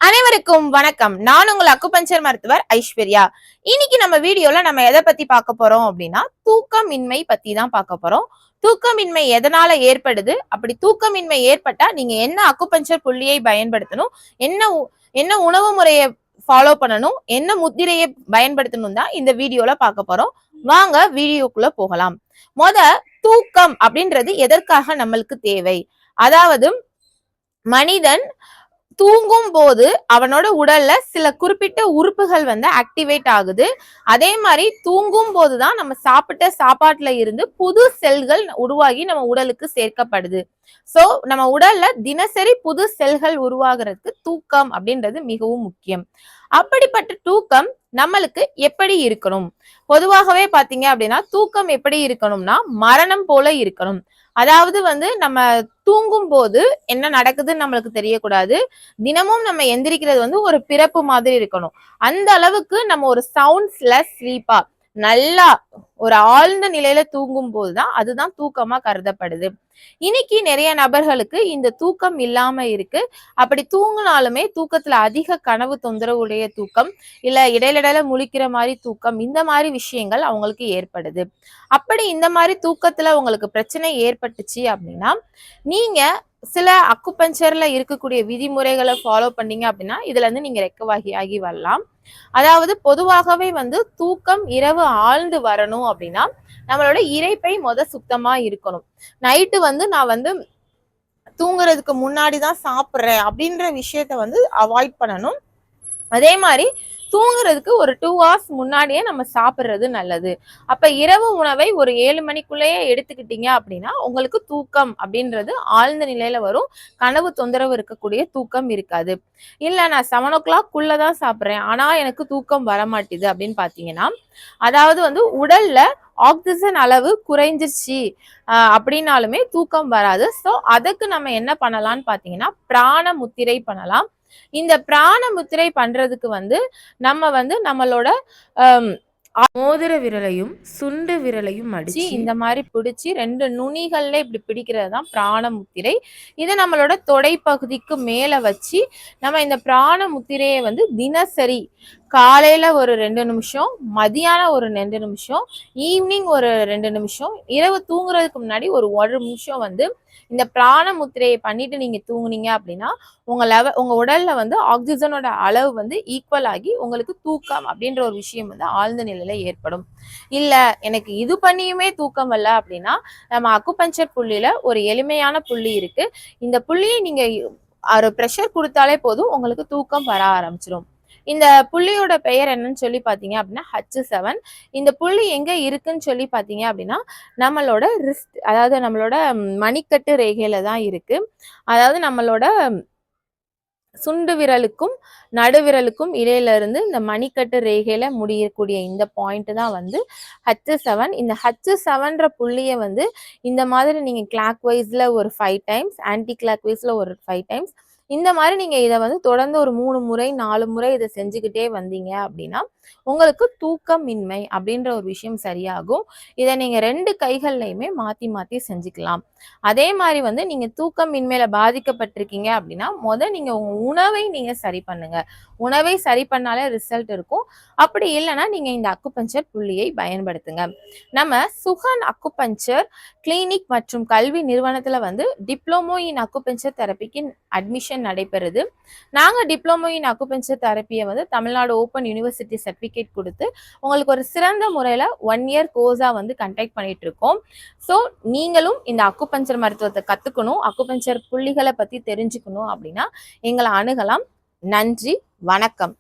அனைவருக்கும் வணக்கம். நான் உங்கள் அக்குபஞ்சர் மருத்துவர் ஐஸ்வர்யா. இன்னைக்கு நம்ம வீடியோல நம்ம எதை பத்தி பார்க்க போறோம் அப்படின்னா தூக்கமின்மை பத்தி தான் பார்க்க போறோம். தூக்கமின்மை எதனால ஏற்படுது, அப்படி தூக்கமின்மை ஏற்பட்டா நீங்க என்ன அக்குபஞ்சர் புள்ளியை பயன்படுத்தணும், என்ன என்ன உணவு முறையை ஃபாலோ பண்ணணும், என்ன முத்திரையை பயன்படுத்தணும் தான் இந்த வீடியோல பார்க்க போறோம். வாங்க வீடியோக்குள்ள போகலாம். தூக்கம் அப்படின்றது எதற்காக நம்மளுக்கு தேவை? அதாவது மனிதன் தூங்கும் போது அவனோட உடல்ல சில குறிப்பிட்ட உறுப்புகள் ஆக்டிவேட் ஆகுது. அதே மாதிரி தூங்கும் போதுதான் நம்ம சாப்பிட்ட சாப்பாட்டுல இருந்து புது செல்கள் உருவாகி நம்ம உடலுக்கு சேர்க்கப்படுது. சோ நம்ம உடல்ல தினசரி புது செல்கள் உருவாகிறதுக்கு தூக்கம் அப்படின்றது மிகவும் முக்கியம். அப்படிப்பட்ட தூக்கம் நம்மளுக்கு எப்படி இருக்கணும்? பொதுவாகவே பாத்தீங்க அப்படின்னா தூக்கம் எப்படி இருக்கணும்னா மரணம் போல இருக்கணும். அதாவது நம்ம தூங்கும் போது என்ன நடக்குதுன்னு நம்மளுக்கு தெரியக்கூடாது. தினமும் நம்ம எந்திரிக்கிறது ஒரு பிறப்பு மாதிரி இருக்கணும். அந்த அளவுக்கு நம்ம ஒரு சவுண்ட்ஸ்லெஸ் ஸ்லீப்பா நல்லா ஒரு ஆழ்ந்த நிலையில தூங்கும் போதுதான் அதுதான் தூக்கமா கருதப்படுது. இன்னைக்கு நிறைய நபர்களுக்கு இந்த தூக்கம் இல்லாம இருக்கு. அப்படி தூங்கினாலுமே தூக்கத்துல அதிக கனவு தொந்தரவுடைய தூக்கம், இல்ல இடையில முழிக்கிற மாதிரி தூக்கம், இந்த மாதிரி விஷயங்கள் அவங்களுக்கு ஏற்படுது. அப்படி இந்த மாதிரி தூக்கத்துல உங்களுக்கு பிரச்சனை ஏற்பட்டுச்சு அப்படின்னா நீங்க சில அக்குபஞ்சர்ல இருக்கக்கூடிய விதிமுறைகளை ஃபாலோ பண்ணீங்க அப்படின்னா இதுல இருந்து நீங்க ரெக்கவாகி ஆகி வரலாம். அதாவது பொதுவாகவே தூக்கம் இரவு ஆழ்ந்து வரணும் அப்படின்னா நம்மளோட இரைப்பை சுத்தமா இருக்கணும். நைட்டு நான் தூங்குறதுக்கு முன்னாடிதான் சாப்பிட்றேன் அப்படின்ற விஷயத்த அவாய்ட் பண்ணணும். அதே மாதிரி தூங்குறதுக்கு ஒரு 2 hours முன்னாடியே நம்ம சாப்பிட்றது நல்லது. அப்ப இரவு உணவை ஒரு 7 மணிக்குள்ளேயே எடுத்துக்கிட்டீங்க அப்படின்னா உங்களுக்கு தூக்கம் அப்படின்றது ஆழ்ந்த நிலையில வரும். கனவு தொந்தரவு இருக்கக்கூடிய தூக்கம் இருக்காது. இல்ல நான் 7 o'clock தான் சாப்பிட்றேன் ஆனா எனக்கு தூக்கம் வரமாட்டேது அப்படின்னு பாத்தீங்கன்னா அதாவது உடல்ல ஆக்சிஜன் அளவு குறைஞ்சிருச்சு அப்படின்னாலுமே தூக்கம் வராது. ஸோ அதுக்கு நம்ம என்ன பண்ணலாம்னு பாத்தீங்கன்னா பிராண முத்திரை பண்ணலாம். இந்த பிராண முத்திரை பண்றதுக்கு நம்ம நம்மளோட மோதிர விரலையும் சுண்டு விரலையும் அடிச்சு இந்த மாதிரி பிடிச்சி 2 நுனிகள்ல இப்படி பிடிக்கிறது தான் பிராண முத்திரை. இதை நம்மளோட தொடை பகுதிக்கு மேல வச்சு நம்ம இந்த பிராண முத்திரையை தினசரி காலையில ஒரு 2 நிமிஷம், மதியானம் ஒரு 2 நிமிஷம், ஈவினிங் ஒரு 2 நிமிஷம், இரவு தூங்குறதுக்கு முன்னாடி ஒரு 1 நிமிஷம் இந்த பிராண முத்திரையை பண்ணிட்டு நீங்க தூங்குனீங்க அப்படின்னா உங்க உடல்ல ஆக்சிஜனோட அளவு ஈக்குவல் ஆகி உங்களுக்கு தூக்கம் அப்படின்ற ஒரு விஷயம் ஆழ்ந்த நிலையில ஏற்படும். இல்ல எனக்கு இது பண்ணியுமே தூக்கம் வரல அப்படின்னா நம்ம அக்குபஞ்சர் புள்ளியில ஒரு எளிமையான புள்ளி இருக்கு. இந்த புள்ளியை நீங்க ஒரு ப்ரெஷர் கொடுத்தாலே போதும் உங்களுக்கு தூக்கம் வர ஆரம்பிச்சிடும். இந்த புள்ளியோட பெயர் என்னன்னு சொல்லி பாத்தீங்க அப்படின்னா H7. இந்த புள்ளி எங்க இருக்குன்னு சொல்லி பாத்தீங்க அப்படின்னா நம்மளோட ரிஸ்ட், அதாவது நம்மளோட மணிக்கட்டு ரேகையில தான் இருக்கு. அதாவது நம்மளோட சுண்டு விரலுக்கும் நடுவிரலுக்கும் இடையில இருந்து இந்த மணிக்கட்டு ரேகையில முடியக்கூடிய இந்த பாயிண்ட் தான் H7. இந்த H7ன்ற புள்ளிய இந்த மாதிரி நீங்க கிளாக் வைஸ்ல ஒரு 5 டைம்ஸ், ஆன்டி கிளாக் வைஸ்ல ஒரு 5 டைம்ஸ், இந்த மாதிரி நீங்க இதை தொடர்ந்து ஒரு 3 முறை 4 முறை இதை செஞ்சுக்கிட்டே வந்தீங்க அப்படின்னா உங்களுக்கு தூக்கமின்மை அப்படின்ற ஒரு விஷயம் சரியாகும். இதை நீங்க 2 கைகள்லையுமே மாத்தி மாத்தி செஞ்சுக்கலாம். அதே மாதிரி நீங்க தூக்கமின்மையில பாதிக்கப்பட்டிருக்கீங்க அப்படின்னா நீங்க உங்க உணவை நீங்க சரி பண்ணுங்க. உணவை சரி பண்ணாலே ரிசல்ட் இருக்கும். அப்படி இல்லைன்னா நீங்க இந்த அக்குபஞ்சர் புள்ளியை பயன்படுத்துங்க. நம்ம சுகன் அக்குபஞ்சர் கிளினிக் மற்றும் கல்வி நிறுவனத்துல டிப்ளமோ இன் அக்குபஞ்சர் தெரப்பிக்கு அட்மிஷன் நடைபெறுது. நாங்க டிப்ளமோ இன் அக்குபஞ்சர் தெரப்பியை தமிழ்நாடு ஓப்பன் யூனிவர்சிட்டி சர்டிபிகேட் கொடுத்து உங்களுக்கு ஒரு சிறந்த முறையில 1 year கோர்ஸா கண்டக்ட் பண்ணிட்டு இருக்கோம். ஸோ நீங்களும் இந்த அக்குபஞ்சர் மருத்துவத்தை கத்துக்கணும், அக்குபஞ்சர் புள்ளிகளை பத்தி தெரிஞ்சுக்கணும் அப்படின்னா எங்களை அணுகலாம். நன்றி, வணக்கம்.